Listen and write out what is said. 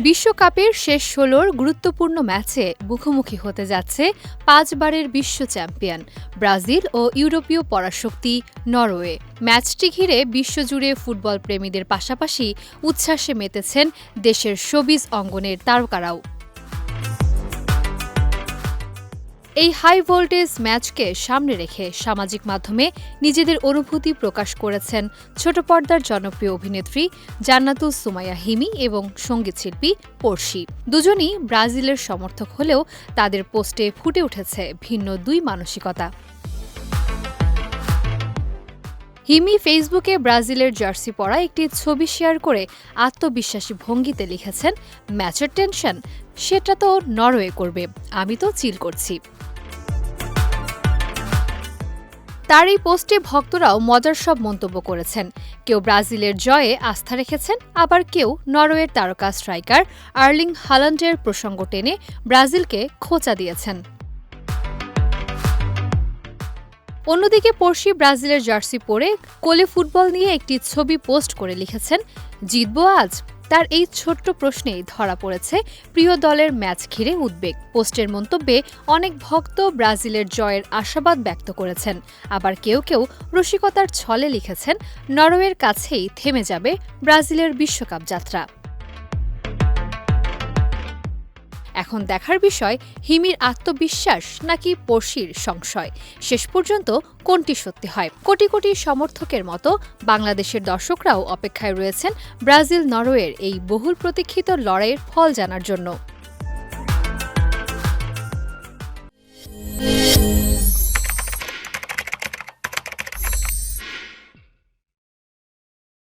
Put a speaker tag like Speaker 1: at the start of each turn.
Speaker 1: বিশ্বকাপের শেষ ১৬র গুরুত্বপূর্ণ ম্যাচে মুখোমুখি হতে যাচ্ছে ৫ বারের বিশ্ব চ্যাম্পিয়ন ব্রাজিল ও ইউরোপীয় পরাশক্তি নরওয়ে। ম্যাচটি ঘিরে বিশ্বজুড়ে ফুটবল প্রেমীদের পাশাপাশি উচ্ছ্বাসে মেতেছেন দেশের শোবিজ অঙ্গনের তারকারাও। এই হাই ভোল্টেজ ম্যাচকে সামনে রেখে সামাজিক মাধ্যমে নিজেদের অনুভূতি প্রকাশ করেছেন ছোট পর্দার জনপ্রিয় অভিনেত্রী জান্নাতুস সুমাইয়া হিমি এবং সঙ্গীতশিল্পী পড়শি। দুজনই ব্রাজিলের সমর্থক হলেও তাদের পোস্টে ফুটে উঠেছে ভিন্ন দুই মানসিকতা। হিমি ফেসবুকে ব্রাজিলের জার্সি পরা একটি ছবি শেয়ার করে আত্মবিশ্বাসী ভঙ্গিতে লিখেছেন, ম্যাচের টেনশন সেটা তো নরওয়ে করবে, আমি তো চিল করছি। তার এই পোস্টে ভক্তরাও মজার সব মন্তব্য করেছেন। কেউ ব্রাজিলের জয়ে আস্থা রেখেছেন, আবার কেউ নরওয়ের তারকা স্ট্রাইকার আর্লিং হাল্যান্ডের প্রসঙ্গ টেনে ব্রাজিলকে খোঁচা দিয়েছেন। অন্যদিকে পড়শি ব্রাজিলের জার্সি পরে কোলে ফুটবল নিয়ে একটি ছবি পোস্ট করে লিখেছেন, জিতবো আজ। তার এই ছোট্ট প্রশ্নেই ধরা পড়েছে প্রিয় দলের ম্যাচ ঘিরে উদ্বেগ। পোস্টের মন্তব্যে অনেক ভক্ত ব্রাজিলের জয়ের আশাবাদ ব্যক্ত করেছেন, আবার কেউ কেউ রসিকতার ছলে লিখেছেন, নরওয়ের কাছেই থেমে যাবে ব্রাজিলের বিশ্বকাপ যাত্রা। এখন দেখার বিষয় হিমির আত্মবিশ্বাস নাকি পড়শির সংশয়, শেষ পর্যন্ত কোনটি সত্যি হয়। কোটি কোটি সমর্থকের মতো বাংলাদেশের দর্শকরাও অপেক্ষায় রয়েছেন ব্রাজিল নরওয়ের এই বহুল প্রতীক্ষিত লড়াইয়ের ফল জানার জন্য।